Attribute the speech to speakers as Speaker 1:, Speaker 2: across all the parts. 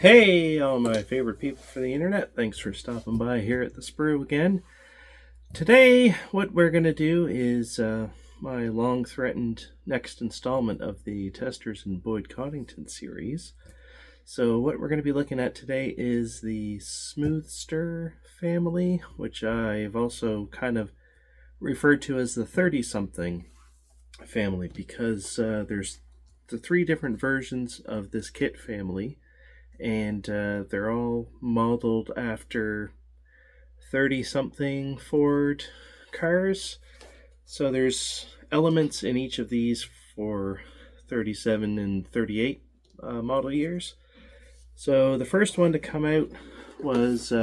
Speaker 1: Hey, all my favorite people for the internet. Thanks for stopping by here at the Sprue again. Today, what we're going to do is my long threatened next installment of the Testors and Boyd Coddington series. So, what we're going to be looking at today is the Smoothster family, which I've also kind of referred to as the Thirtysomething family because there's the three different versions of this kit family, and they're all modeled after 30-something Ford cars. So there's elements in each of these for 37 and 38 model years. So the first one to come out was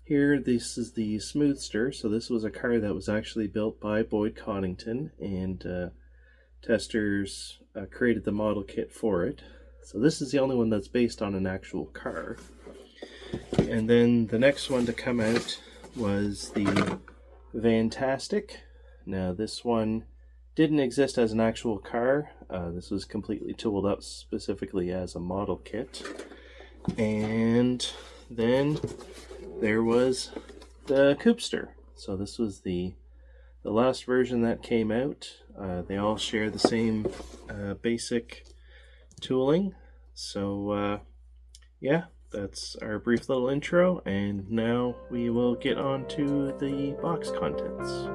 Speaker 1: here. This is the Smoothster. So this was a car that was actually built by Boyd Coddington, and Testors created the model kit for it. So this is the only one that's based on an actual car. And then the next one to come out was the Vantastic. Now this one didn't exist as an actual car. This was completely tooled up specifically as a model kit. And then there was the Coupster. So this was the last version that came out. They all share the same basic tooling. So yeah, that's our brief little intro, and now we will get on to the box contents.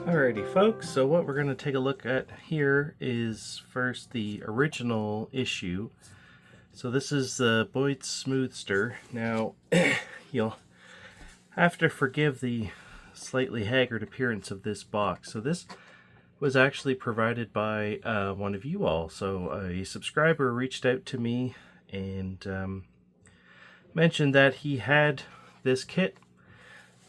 Speaker 1: Alrighty folks, so what we're going to take a look at here is first the original issue. So this is the Boyd Smoothster. Now, you'll have to forgive the slightly haggard appearance of this box. So this was actually provided by one of you all. So a subscriber reached out to me and mentioned that he had this kit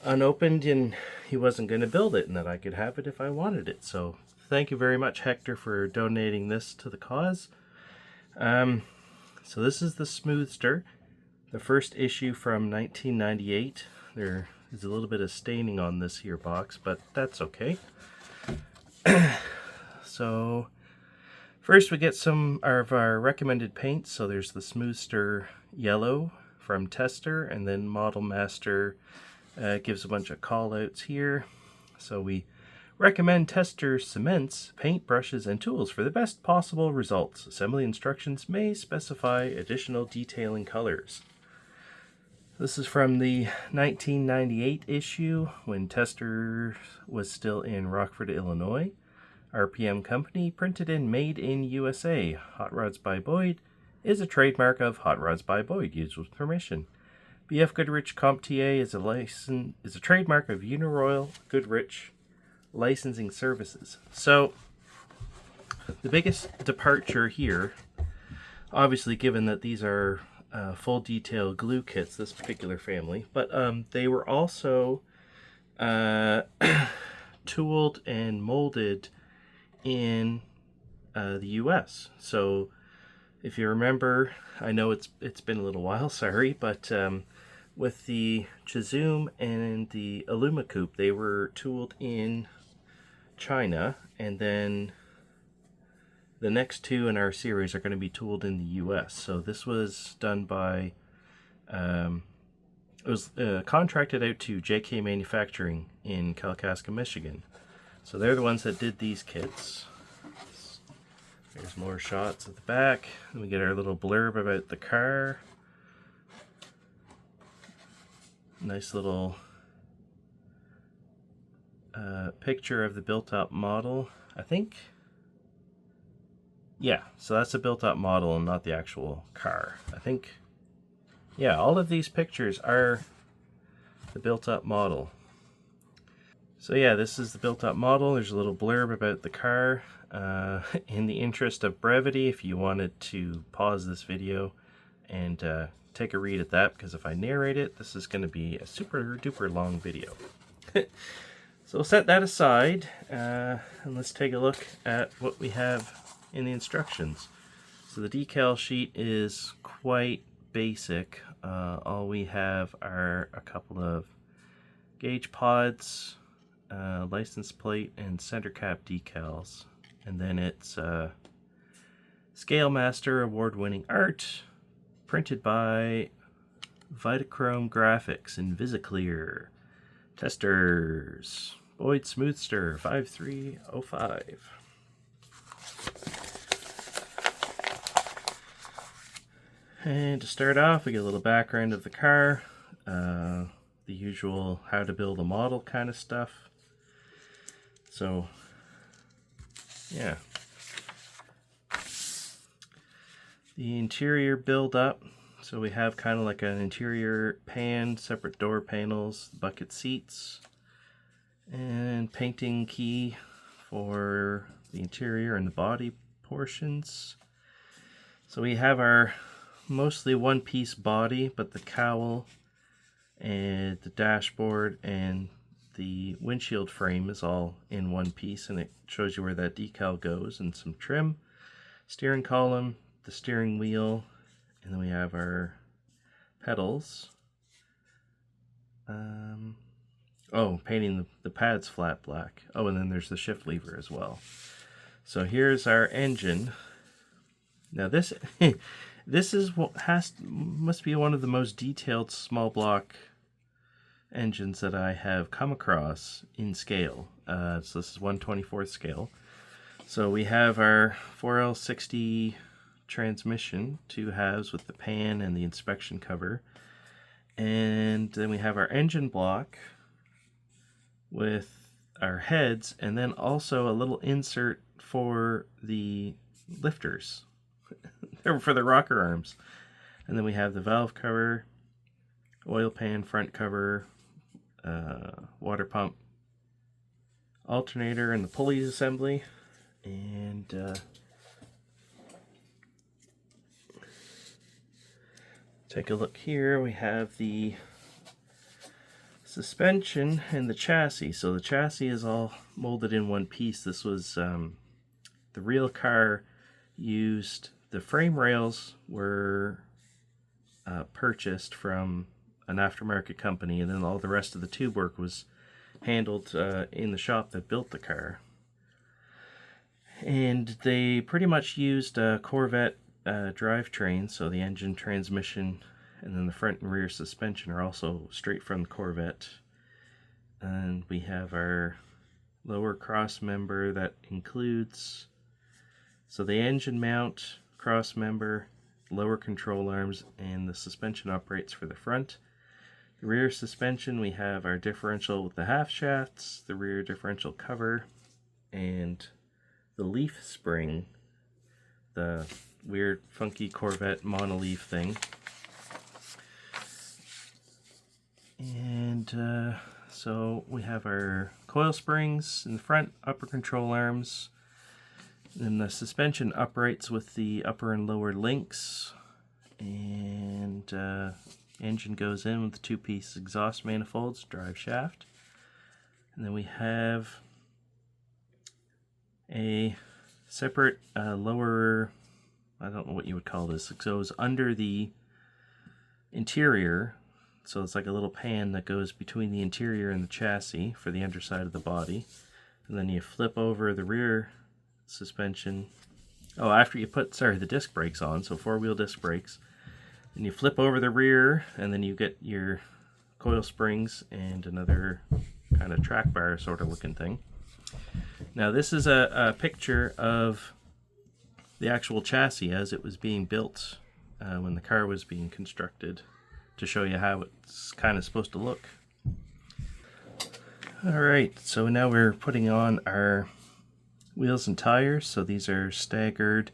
Speaker 1: unopened and he wasn't going to build it, and that I could have it if I wanted it. So thank you very much, Hector, for donating this to the cause. So this is the Smoothster, the first issue from 1998. There is a little bit of staining on this here box, but that's okay. So first we get some of our recommended paints. So there's the Smoothster Yellow from Tester, and then Model Master gives a bunch of call outs here. So we recommend Tester cements, paint brushes, and tools for the best possible results. Assembly instructions may specify additional detailing colors. This is from the 1998 issue when Tester was still in Rockford, Illinois. RPM Company, printed and made in USA. Hot Rods by Boyd is a trademark of Hot Rods by Boyd, used with permission. BF Goodrich CompTA is a trademark of Uniroyal Goodrich Licensing Services. So the biggest departure here, obviously given that these are full detail glue kits, this particular family, but they were also tooled and molded in the US. So if you remember, I know it's been a little while, sorry, but with the Chizoom and the Illumicoupe, they were tooled in China, and then the next two in our series are going to be tooled in the US. So this was done by, it was contracted out to JK Manufacturing in Kalkaska, Michigan. So they're the ones that did these kits. There's more shots at the back. And we get our little blurb about the car. Nice little picture of the built-up model. I think Yeah, so that's a built-up model and not the actual car. I think, yeah, all of these pictures are the built-up model. So yeah, this is the built-up model. There's a little blurb about the car. In the interest of brevity, if you wanted to pause this video and take a read at that, because if I narrate it, this is going to be a super duper long video. So we'll set that aside, and let's take a look at what we have in the instructions. So the decal sheet is quite basic. All we have are a couple of gauge pods, license plate, and center cap decals. And then it's Scale Master award-winning art, printed by Vitachrome Graphics in Visiclear. Testors, Boyd Smoothster 5305. And to start off, we get a little background of the car, the usual how to build a model kind of stuff. So, yeah. The interior build up. So we have kind of like an interior pan, separate door panels, bucket seats, and painting key for the interior and the body portions. So we have our mostly one-piece body, but the cowl and the dashboard and the windshield frame is all in one piece, and it shows you where that decal goes, and some trim, steering column, the steering wheel, and then we have our pedals. Painting the pads flat black. Oh, and then there's the shift lever as well. So here's our engine. Now this this is what must be one of the most detailed small block engines that I have come across in scale. So this is 1/24th scale. So we have our 4L60 transmission, 2 halves with the pan and the inspection cover, and then we have our engine block with our heads, and then also a little insert for the lifters for the rocker arms. And then we have the valve cover, oil pan front cover, water pump, alternator, and the pulleys assembly. And take a look here. We have the suspension and the chassis. So the chassis is all molded in one piece. This was the real car used. The frame rails were purchased from an aftermarket company, and then all the rest of the tube work was handled in the shop that built the car. And they pretty much used a Corvette drivetrain, so the engine, transmission, and then the front and rear suspension are also straight from the Corvette. And we have our lower cross member that includes, so the engine mount, cross member, lower control arms, and the suspension uprights for the front. The rear suspension, we have our differential with the half shafts, the rear differential cover, and the leaf spring, the weird funky Corvette monoleaf thing. And so we have our coil springs in the front, upper control arms, then the suspension uprights with the upper and lower links, and engine goes in with 2-piece exhaust manifolds, drive shaft. And then we have a separate lower, I don't know what you would call this, it goes under the interior, so it's like a little pan that goes between the interior and the chassis for the underside of the body. And then you flip over the rear suspension, after you put the disc brakes on, so 4-wheel disc brakes, and you flip over the rear, and then you get your coil springs and another kind of track bar sort of looking thing. Now this is a picture of the actual chassis as it was being built when the car was being constructed, to show you how it's kind of supposed to look. Alright, so now we're putting on our wheels and tires. So these are staggered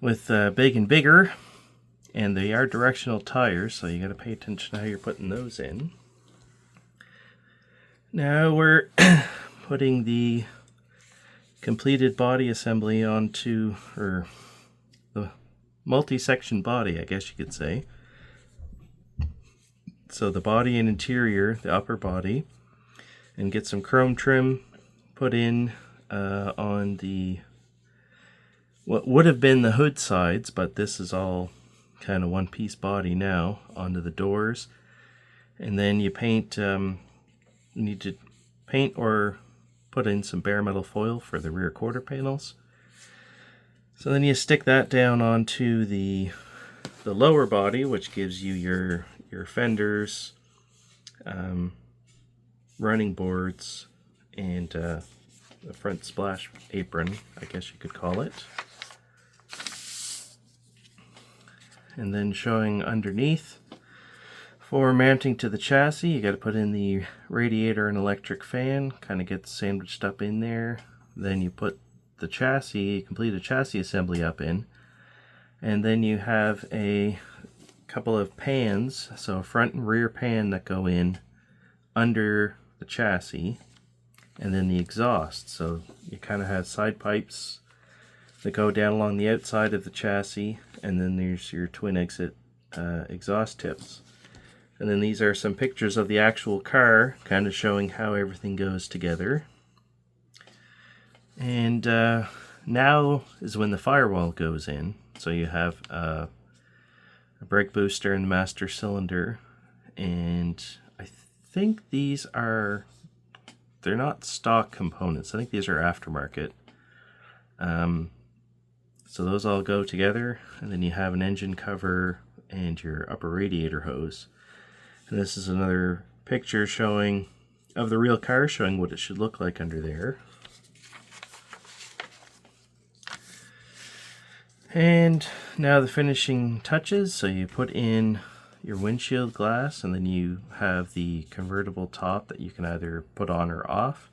Speaker 1: with Big and Bigger, and they are directional tires, so you got to pay attention to how you're putting those in. Now we're putting the completed body assembly onto, or the multi-section body, I guess you could say. So the body and interior, the upper body, and get some chrome trim put in on the what would have been the hood sides, but this is all kind of one-piece body now, onto the doors. And then you paint, you need to paint or put in some bare metal foil for the rear quarter panels. So then you stick that down onto the lower body, which gives you your fenders, running boards, and the front splash apron, I guess you could call it. And then showing underneath, for mounting to the chassis, you got to put in the radiator and electric fan, kind of get sandwiched up in there. Then you put the chassis, complete a chassis assembly up in, and then you have a couple of pans, so a front and rear pan that go in under the chassis, and then the exhaust. So you kind of have side pipes that go down along the outside of the chassis, and then there's your twin exit exhaust tips. And then these are some pictures of the actual car, kind of showing how everything goes together. And now is when the firewall goes in. So you have a brake booster and the master cylinder, and I think these are, they're not stock components. I think these are aftermarket. So those all go together, and then you have an engine cover and your upper radiator hose. And this is another picture showing of the real car, showing what it should look like under there. And now the finishing touches. So you put in your windshield glass, and then you have the convertible top that you can either put on or off.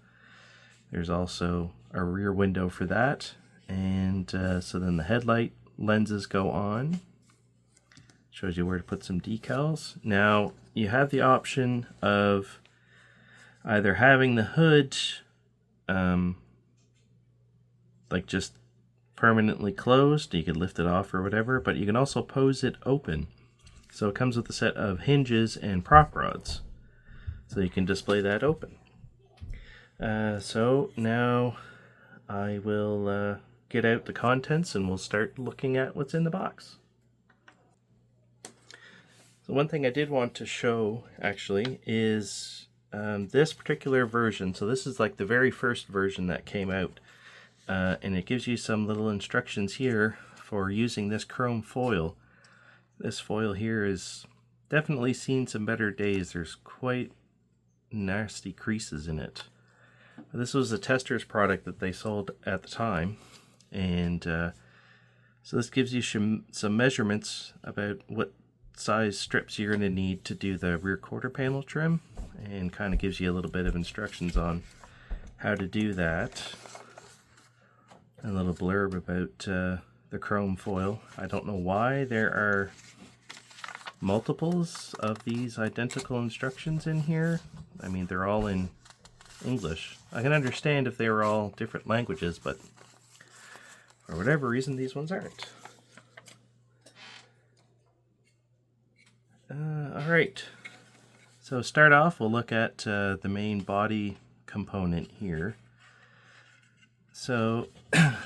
Speaker 1: There's also a rear window for that. And so then the headlight lenses go on. Shows you where to put some decals. Now you have the option of either having the hood like just permanently closed, you could lift it off or whatever, but you can also pose it open. So it comes with a set of hinges and prop rods, so you can display that open. So now I will get out the contents and we'll start looking at what's in the box. So one thing I did want to show actually is this particular version. So this is like the very first version that came out, and it gives you some little instructions here for using this chrome foil. This foil here is definitely seen some better days. There's quite nasty creases in it. This was a Testors product that they sold at the time, and so this gives you some measurements about what size strips you're going to need to do the rear quarter panel trim, and kind of gives you a little bit of instructions on how to do that. A little blurb about the chrome foil. I don't know why there are multiples of these identical instructions in here. I mean, they're all in English. I can understand if they were all different languages, but for whatever reason these ones aren't. Alright, so start off, we'll look at the main body component here. So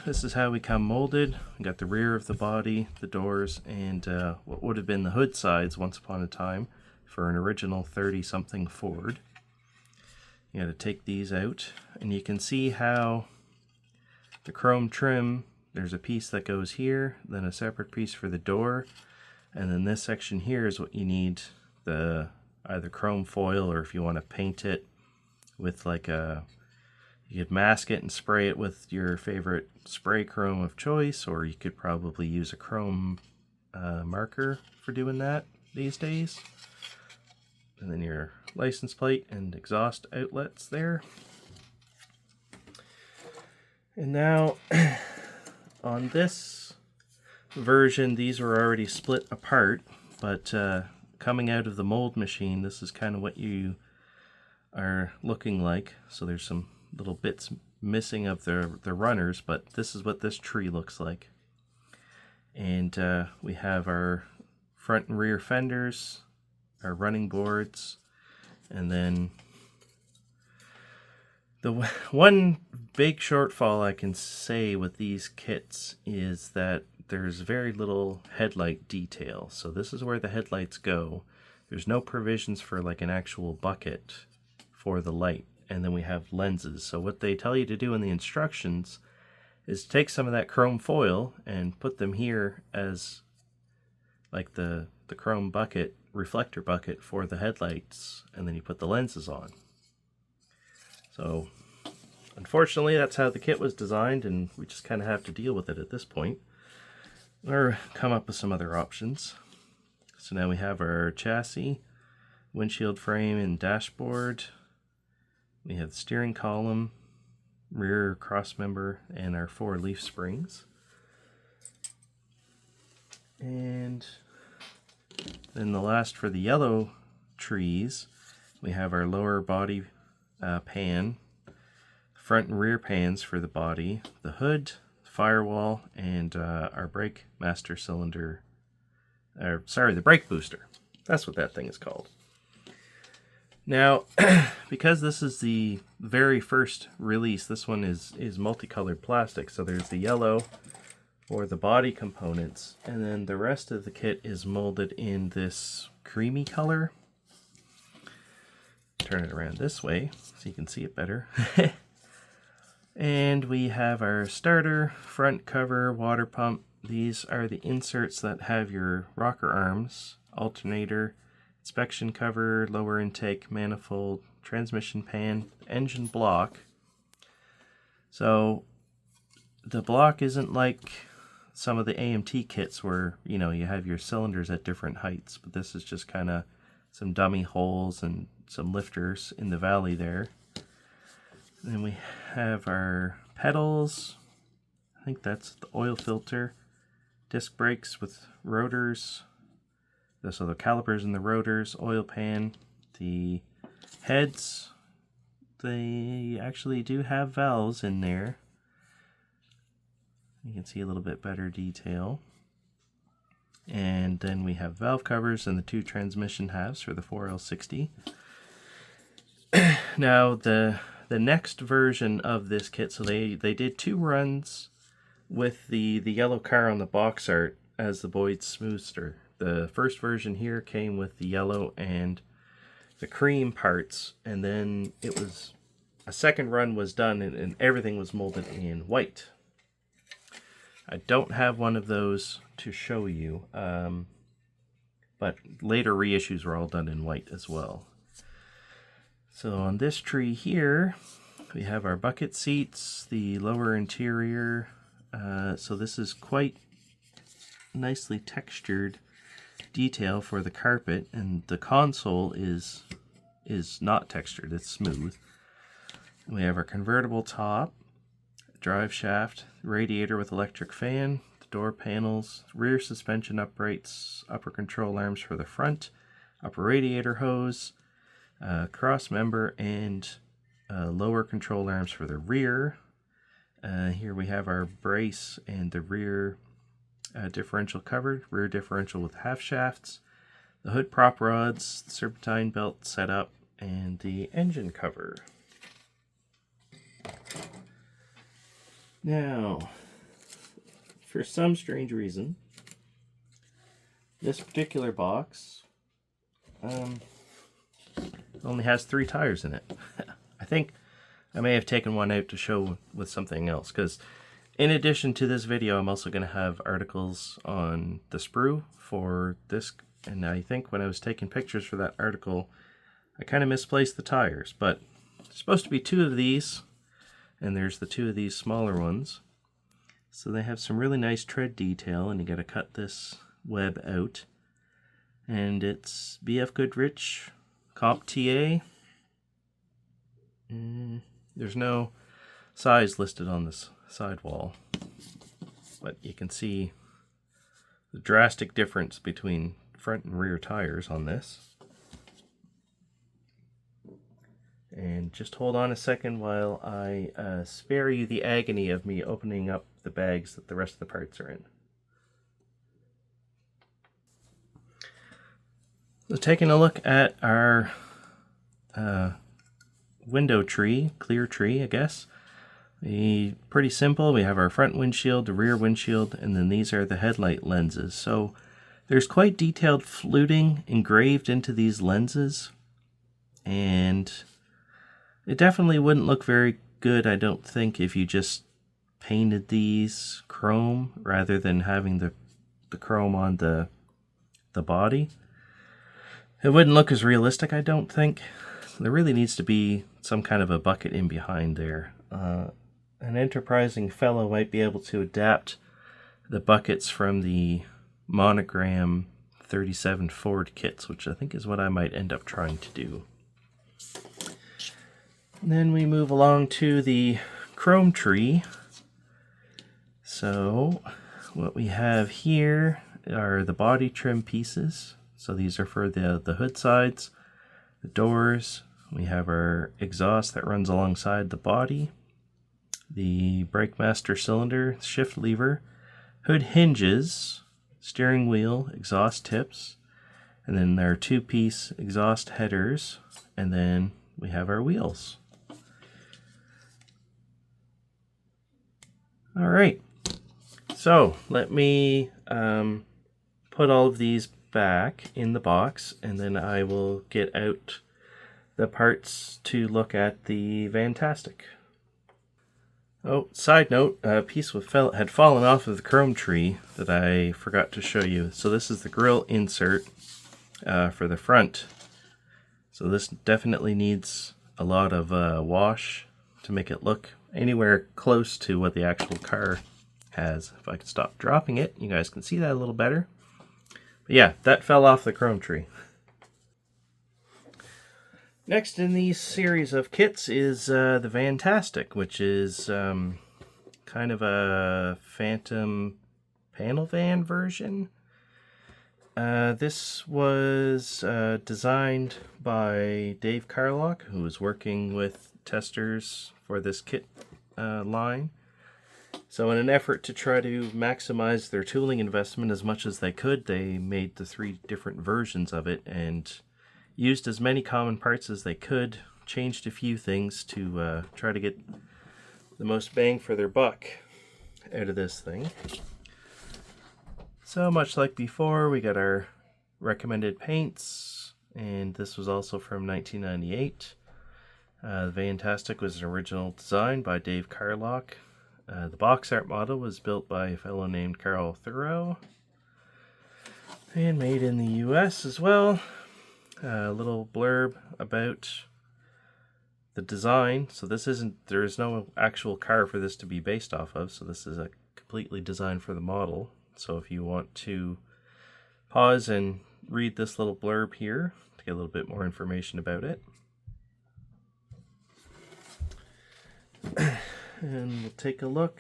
Speaker 1: this is how we come molded. We got the rear of the body, the doors, and what would have been the hood sides once upon a time for an original 30-something Ford. You got to take these out, and you can see how the chrome trim, there's a piece that goes here, then a separate piece for the door, and then this section here is what you need the either chrome foil, or if you want to paint it with like a, you could mask it and spray it with your favorite spray chrome of choice, or you could probably use a chrome marker for doing that these days. And then your license plate and exhaust outlets there. And now on this version, these were already split apart, but coming out of the mold machine, this is kind of what you are looking like. So there's some little bits missing of the runners, but this is what this tree looks like. And we have our front and rear fenders, our running boards, and then the one big shortfall I can say with these kits is that there's very little headlight detail. So this is where the headlights go. There's no provisions for like an actual bucket for the light. And then we have lenses. So what they tell you to do in the instructions is take some of that chrome foil and put them here as like the chrome bucket, reflector bucket for the headlights, and then you put the lenses on. So unfortunately that's how the kit was designed, and we just kind of have to deal with it at this point, or come up with some other options. So now we have our chassis, windshield frame, and dashboard. We have the steering column, rear cross member, and our 4 leaf springs. And then the last for the yellow trees, we have our lower body pan, front and rear pans for the body, the hood, firewall, and our brake master cylinder, the brake booster. That's what that thing is called. Now, because this is the very first release, this one is multicolored plastic. So there's the yellow for the body components, and then the rest of the kit is molded in this creamy color. Turn it around this way so you can see it better. And we have our starter, front cover, water pump. These are the inserts that have your rocker arms, alternator, inspection cover, lower intake, manifold, transmission pan, engine block. So the block isn't like some of the AMT kits where, you know, you have your cylinders at different heights, but this is just kind of some dummy holes and some lifters in the valley there. And then we have our pedals. I think that's the oil filter, disc brakes with rotors. So the calipers and the rotors, oil pan, the heads, they actually do have valves in there. You can see a little bit better detail. And then we have valve covers and the 2 transmission halves for the 4L60. Now the next version of this kit, so they did 2 runs with the yellow car on the box art as the Boyd Smoothster. The first version here came with the yellow and the cream parts, and then it was a second run was done and everything was molded in white. I don't have one of those to show you, but later reissues were all done in white as well. So on this tree here, we have our bucket seats, the lower interior. So this is quite nicely textured detail for the carpet, and the console is not textured, it's smooth. We have our convertible top, drive shaft, radiator with electric fan, the door panels, rear suspension uprights, upper control arms for the front, upper radiator hose, cross member, and lower control arms for the rear. Here we have our brace and the rear differential covered, rear differential with half shafts, the hood prop rods, the serpentine belt setup, and the engine cover. Now, for some strange reason, this particular box only has 3 tires in it. I think I may have taken one out to show with something else, because in addition to this video, I'm also going to have articles on the sprue for this, and I think when I was taking pictures for that article, I kind of misplaced the tires, but there's supposed to be 2 of these, and there's the 2 of these smaller ones. So they have some really nice tread detail, and you got to cut this web out. And it's BF Goodrich Comp TA. There's no size listed on this sidewall, but you can see the drastic difference between front and rear tires on this. And just hold on a second while I spare you the agony of me opening up the bags that the rest of the parts are in. So taking a look at our window tree, clear tree, I guess. Pretty simple. We have our front windshield, the rear windshield, and then these are the headlight lenses. So there's quite detailed fluting engraved into these lenses, and it definitely wouldn't look very good, I don't think, if you just painted these chrome rather than having the chrome on the body. It wouldn't look as realistic, I don't think. There really needs to be some kind of a bucket in behind there. An enterprising fellow might be able to adapt the buckets from the monogram 37 Ford kits, which I think is what I might end up trying to do. And then we move along to the chrome tree. So what we have here are the body trim pieces. So these are for the hood sides, the doors. We have our exhaust that runs alongside the body, the brake master cylinder, shift lever, hood hinges, steering wheel, exhaust tips, and then there are two-piece exhaust headers, and then we have our wheels. All right, so let me put all of these back in the box, and then I will get out the parts to look at the Vantastic. Oh, side note, a piece had fallen off of the chrome tree that I forgot to show you. So this is the grill insert for the front. So this definitely needs a lot of wash to make it look anywhere close to what the actual car has. If I can stop dropping it, you guys can see that a little better. But yeah, that fell off the chrome tree. Next in the series of kits is the Vantastic, which is kind of a Phantom panel van version. This was designed by Dave Carlock, who was working with Testors for this kit line. So in an effort to try to maximize their tooling investment as much as they could, they made the 3 different versions of it and used as many common parts as they could, changed a few things to try to get the most bang for their buck out of this thing. So much like before, we got our recommended paints, and this was also from 1998. The Vantastic was an original design by Dave Carlock. The box art model was built by a fellow named Carl Thoreau and made in the US as well. A little blurb about the design. So there is no actual car for this to be based off of, so this is a completely designed for the model. So if you want to pause and read this little blurb here to get a little bit more information about it. And we'll take a look.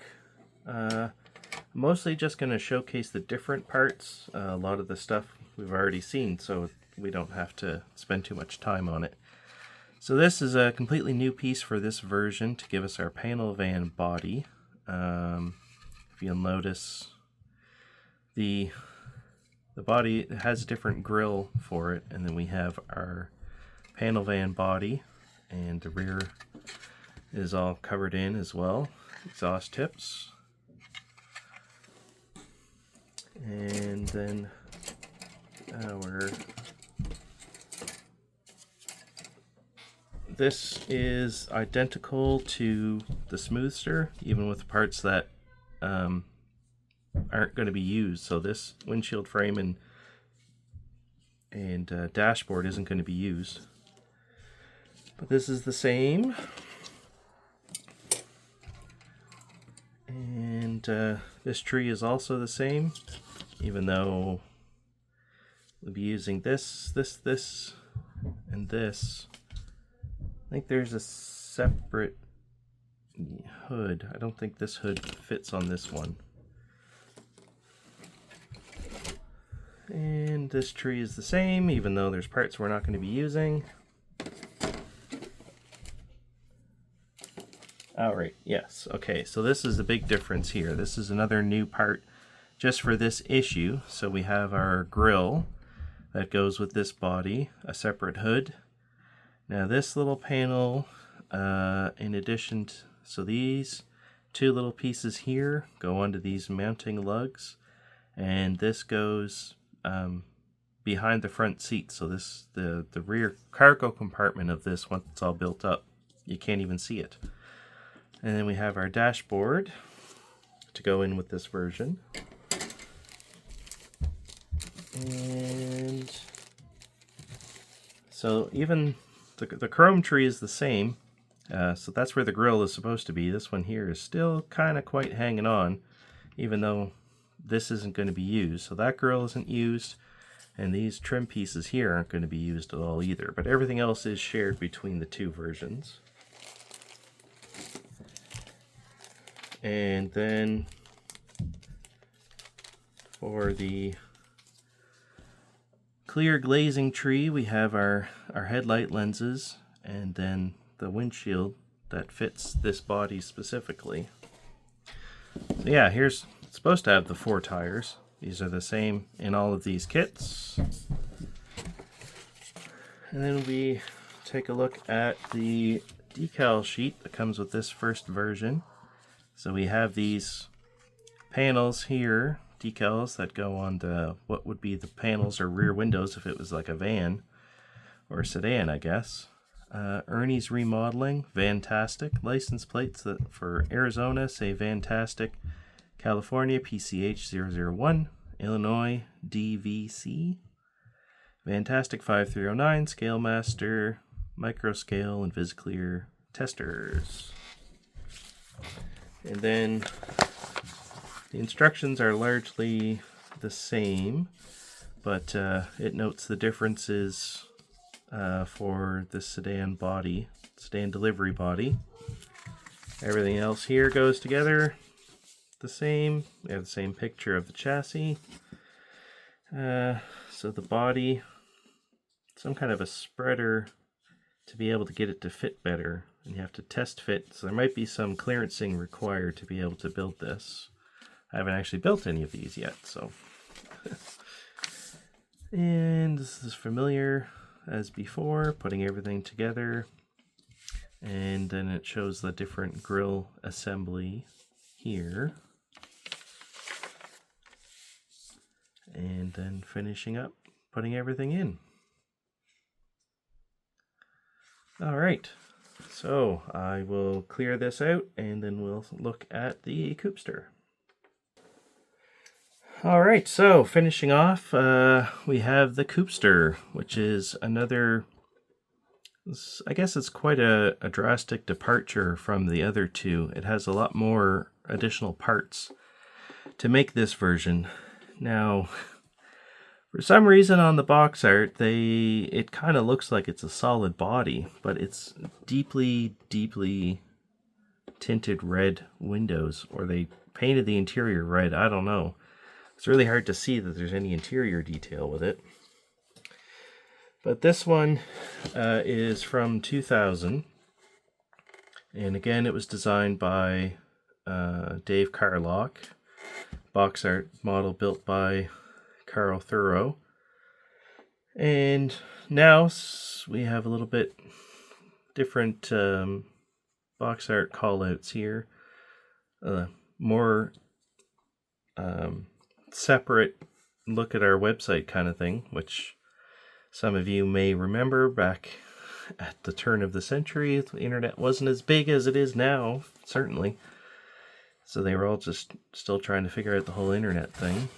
Speaker 1: Mostly just going to showcase the different parts. A lot of the stuff we've already seen, so we don't have to spend too much time on it. So this is a completely new piece for this version to give us our panel van body. If you'll notice, the body has a different grille for it, and then we have our panel van body, and the rear is all covered in as well. Exhaust tips. And then this is identical to the Smoothster, even with parts that aren't going to be used. So this windshield frame and dashboard isn't going to be used. But this is the same. And this tree is also the same, even though we'll be using this, and this. I think there's a separate hood. I don't think this hood fits on this one. And this tree is the same, even though there's parts we're not going to be using. Alright, yes. Okay, so this is the big difference here. This is another new part just for this issue. So we have our grill that goes with this body, a separate hood. Now this little panel, in addition to, so these two little pieces here go onto these mounting lugs, and this goes behind the front seat. So this, the rear cargo compartment of this, once it's all built up, you can't even see it. And then we have our dashboard to go in with this version. And so even the chrome tree is the same. So that's where the grill is supposed to be. This one here is still kind of quite hanging on, even though this isn't going to be used. So that grill isn't used, and these trim pieces here aren't going to be used at all either. But everything else is shared between the two versions. And then for the clear glazing tree, we have our headlight lenses, and then the windshield that fits this body specifically. So yeah, it's supposed to have the 4 tires. These are the same in all of these kits. And then we take a look at the decal sheet that comes with this first version. So we have these panels here, decals that go on the, what would be the panels or rear windows if it was like a van or a sedan, I guess. Ernie's Remodeling, Vantastic, license plates that for Arizona say Vantastic, California PCH 001, Illinois DVC, Vantastic 5309, Scale Master, Microscale, and VisClear Testors. And then the instructions are largely the same, but it notes the differences for the sedan delivery body. Everything else here goes together the same. We have the same picture of the chassis. So the body, some kind of a spreader to be able to get it to fit better, and you have to test fit, so there might be some clearancing required to be able to build this. I haven't actually built any of these yet, so. And this is familiar as before, putting everything together, and then it shows the different grill assembly here, and then finishing up putting everything in. All right, so I will clear this out, and then we'll look at the Coupster. All right, so finishing off, we have the Coupster, which is another, I guess it's quite a drastic departure from the other two. It has a lot more additional parts to make this version. Now, for some reason on the box art, it kind of looks like it's a solid body, but it's deeply, deeply tinted red windows, or they painted the interior red, I don't know. It's really hard to see that there's any interior detail with it. But this one is from 2000, and again it was designed by Dave Carlock, box art model built by Carl Thurrow. And now we have a little bit different box art callouts here, more separate look at our website kind of thing, which some of you may remember back at the turn of the century. The internet wasn't as big as it is now, certainly. So they were all just still trying to figure out the whole internet thing.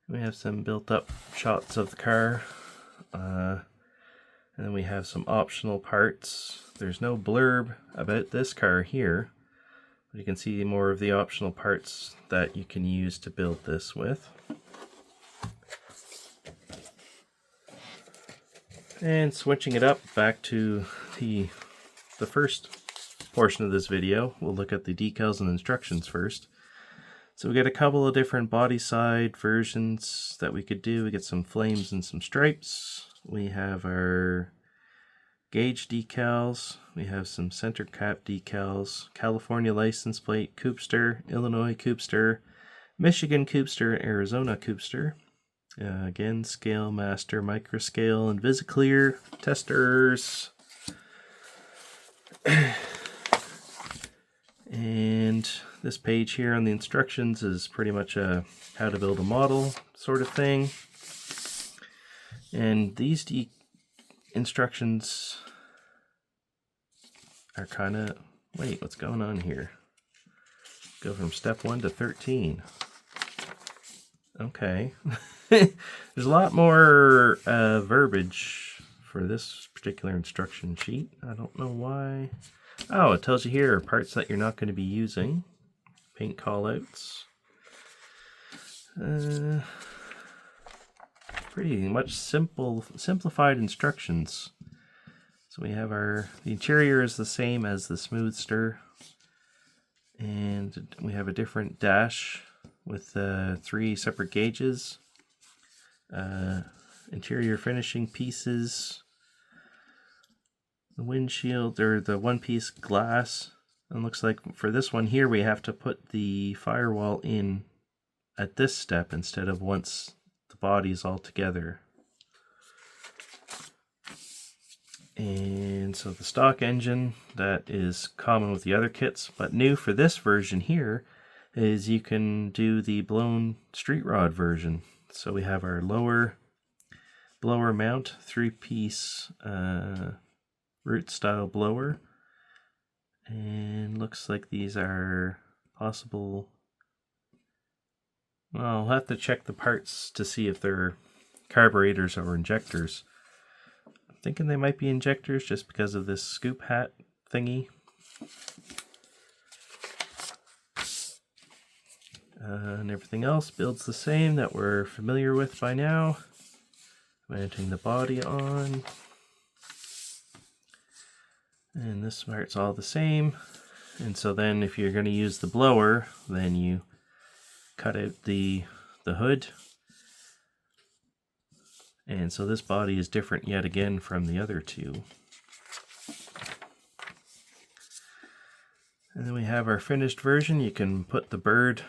Speaker 1: We have some built up shots of the car. And then we have some optional parts. There's no blurb about this car here, but you can see more of the optional parts that you can use to build this with. And switching it up back to the first portion of this video, we'll look at the decals and instructions first. So we got a couple of different body side versions that we could do. We get some flames and some stripes. We have our gauge decals. We have some center cap decals, California license plate, Coupster, Illinois Coupster, Michigan Coupster, Arizona Coupster. Again, scale, master, microscale, and VisiClear testers. And this page here on the instructions is pretty much a how to build a model sort of thing. And these instructions are kind of, wait, what's going on here? Go from step 1 to 13. Okay. There's a lot more verbiage for this particular instruction sheet. I don't know why. Oh, it tells you here parts that you're not going to be using. Paint callouts. Pretty much simplified instructions. So we have the interior is the same as the Smoothster. And we have a different dash with 3 separate gauges. Interior finishing pieces, the windshield, or the one-piece glass. And looks like for this one here we have to put the firewall in at this step instead of once the body's all together. And so the stock engine, that is common with the other kits, but new for this version here is you can do the blown street rod version. So we have our lower blower mount, 3-piece root style blower, and looks like these are possible. Well, I'll have to check the parts to see if they're carburetors or injectors. I'm thinking they might be injectors just because of this scoop hat thingy. And everything else builds the same that we're familiar with by now. Mounting the body on. And this part's all the same. And so then if you're going to use the blower, then you cut out the hood. And so this body is different yet again from the other two. And then we have our finished version. You can put the bird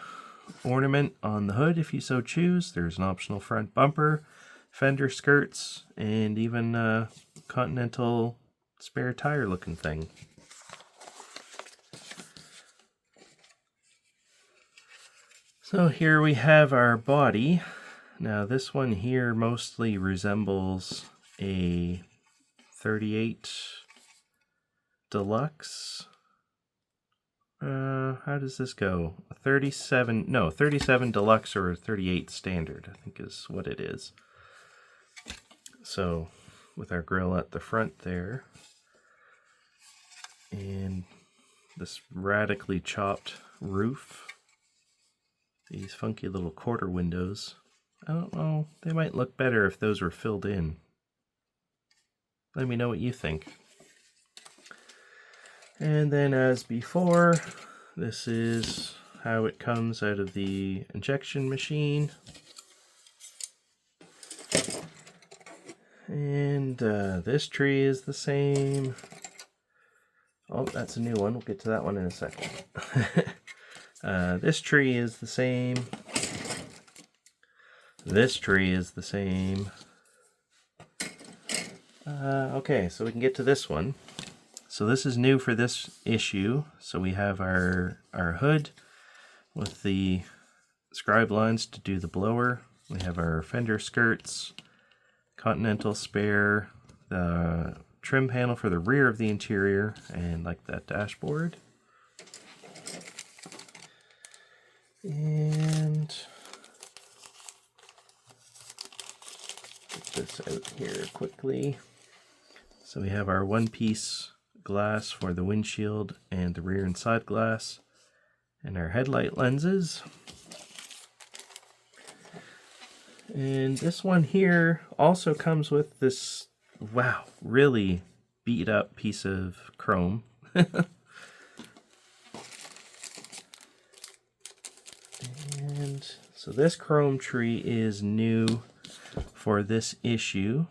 Speaker 1: ornament on the hood if you so choose. There's an optional front bumper, fender skirts, and even a Continental spare tire looking thing. So here we have our body. Now this one here mostly resembles a 38 Deluxe. How does this go? A 37 Deluxe or a 38 Standard, I think is what it is. So with our grill at the front there, and this radically chopped roof, these funky little quarter windows. I don't know, they might look better if those were filled in. Let me know what you think. And then as before, this is how it comes out of the injection machine. And this tree is the same. Oh, that's a new one. We'll get to that one in a second. This tree is the same. This tree is the same. Okay, so we can get to this one. So this is new for this issue. So we have our hood with the scribe lines to do the blower. We have our fender skirts, Continental spare, the trim panel for the rear of the interior, and like that dashboard. And get this out here quickly. So we have our one-piece glass for the windshield and the rear and side glass, and our headlight lenses. And this one here also comes with this, wow, really beat up piece of chrome. So this chrome tree is new for this issue.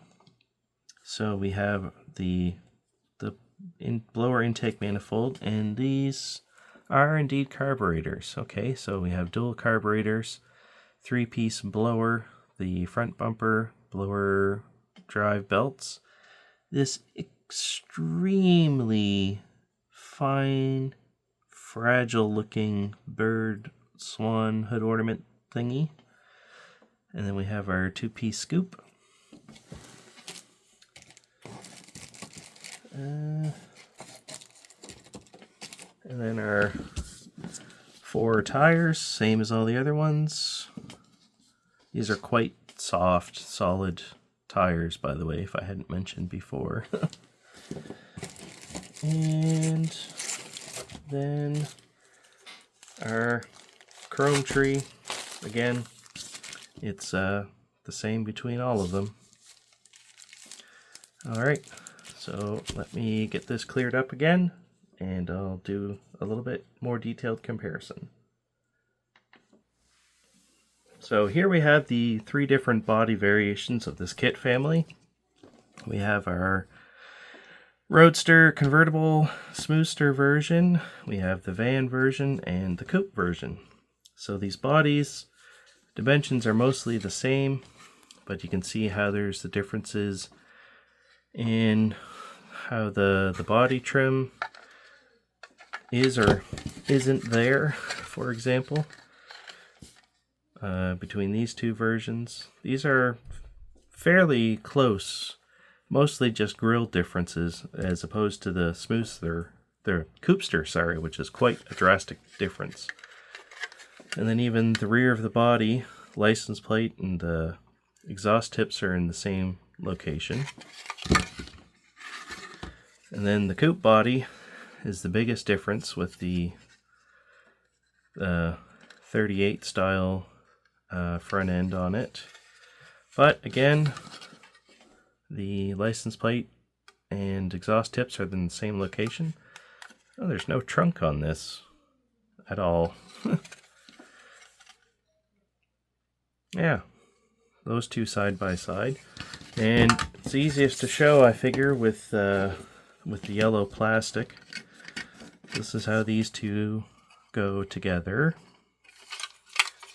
Speaker 1: So we have the blower intake manifold, and these are indeed carburetors. Okay, so we have dual carburetors, 3-piece blower, the front bumper, blower drive belts, this extremely fine, fragile looking bird swan hood ornament thingy, and then we have our 2-piece scoop. And then our 4 tires, same as all the other ones. These are quite soft, solid tires, by the way, if I hadn't mentioned before. And then our chrome tree, again, it's the same between all of them. Alright, so let me get this cleared up again, and I'll do a little bit more detailed comparison. So here we have the 3 different body variations of this kit family. We have our Roadster convertible Smoothster version, we have the van version, and the coupe version. So these bodies, dimensions are mostly the same, but you can see how there's the differences in how the body trim is or isn't there, for example, between these 2 versions. These are fairly close, mostly just grille differences, as opposed to the Smoothster, the Coupster, sorry, which is quite a drastic difference. And then even the rear of the body, license plate and the exhaust tips are in the same location. And then the coupe body is the biggest difference, with the 38 style front end on it. But again, the license plate and exhaust tips are in the same location. Oh, there's no trunk on this at all. Yeah, those 2 side by side. And it's easiest to show, I figure, with the yellow plastic. This is how these 2 go together.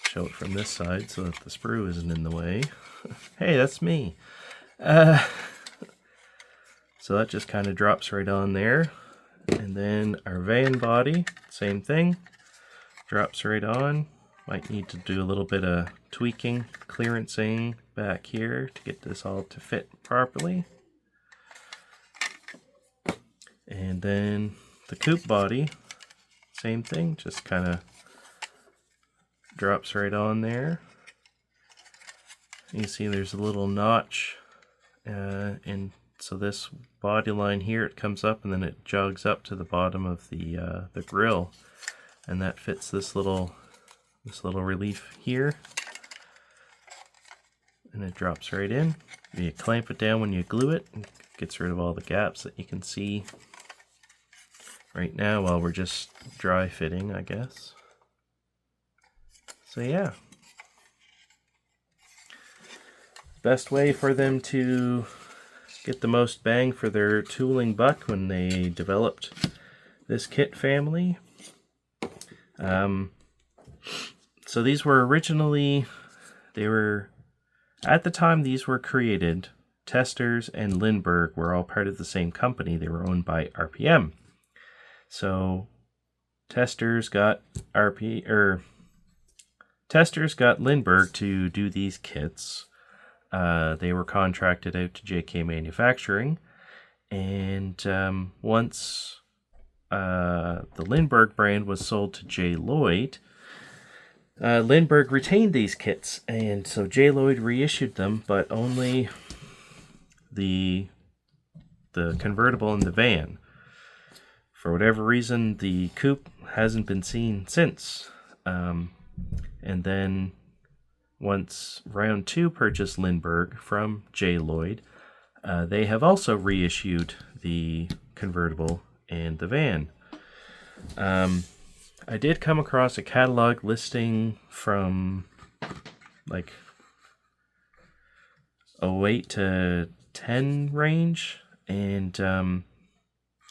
Speaker 1: Show it from this side so that the sprue isn't in the way. Hey, that's me. So that just kind of drops right on there. And then our van body, same thing, drops right on. Might need to do a little bit of tweaking, clearancing back here to get this all to fit properly. And then the coupe body, same thing, just kind of drops right on there. You see there's a little notch, and so this body line here, it comes up and then it jogs up to the bottom of the grill, and that fits this little relief here, and it drops right in. You clamp it down when you glue it, and it gets rid of all the gaps that you can see right now while we're just dry fitting, I guess. So yeah, best way for them to get the most bang for their tooling buck when they developed this kit family. So these were originally, at the time these were created, Testors and Lindbergh were all part of the same company. They were owned by RPM. So Testors got Lindbergh to do these kits. They were contracted out to JK Manufacturing, and once the Lindbergh brand was sold to J. Lloyd, Lindbergh retained these kits, and so J. Lloyd reissued them, but only the convertible and the van. For whatever reason, the coupe hasn't been seen since. And then once Round 2 purchased Lindbergh from J. Lloyd, they have also reissued the convertible and the van. I did come across a catalog listing from like 08 to 10 range, and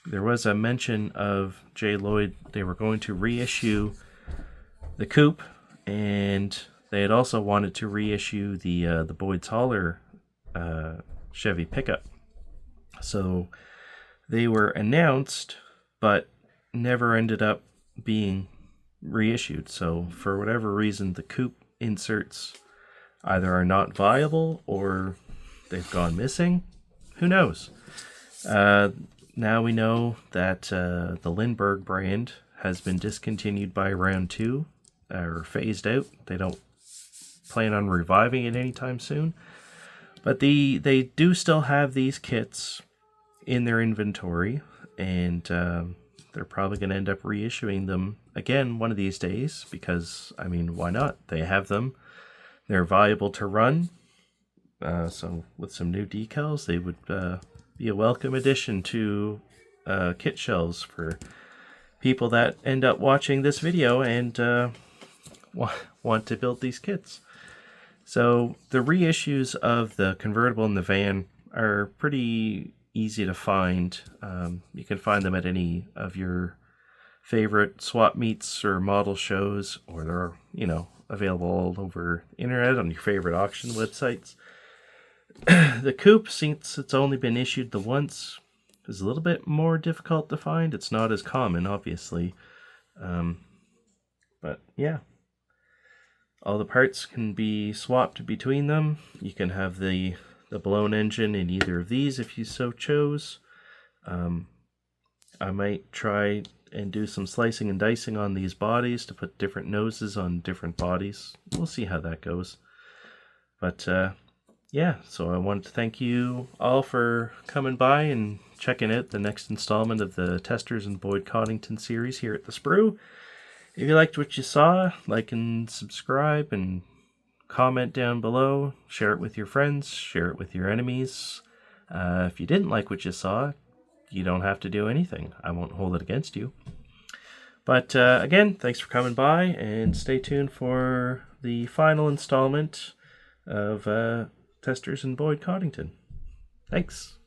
Speaker 1: there was a mention of J. Lloyd. They were going to reissue the coupe, and they had also wanted to reissue the Boyd's Holler Chevy pickup. So they were announced, but never ended up being reissued. So for whatever reason, the coupe inserts either are not viable or they've gone missing. Who knows? Now we know that the Lindbergh brand has been discontinued by round 2, or phased out. They don't plan on reviving it anytime soon. But they do still have these kits in their inventory, and they're probably going to end up reissuing them again one of these days, because, I mean, why not? They have them. They're viable to run. So with some new decals, they would be a welcome addition to kit shelves for people that end up watching this video and want to build these kits. So the reissues of the convertible and the van are pretty easy to find. You can find them at any of your favorite swap meets or model shows, or they're, available all over the internet on your favorite auction websites. The coupe, since it's only been issued the once, is a little bit more difficult to find. It's not as common, obviously. But yeah, all the parts can be swapped between them. You can have the blown engine in either of these if you so chose. I might try and do some slicing and dicing on these bodies to put different noses on different bodies. We'll see how that goes. But yeah, so I wanted to thank you all for coming by and checking out the next installment of the Testors and Boyd Coddington series here at the Sprue. If you liked what you saw, like and subscribe and comment down below. Share it with your friends, share it with your enemies. If you didn't like what you saw, you don't have to do anything. I won't hold it against you. But again, thanks for coming by, and stay tuned for the final installment of Testors and Boyd Coddington. Thanks.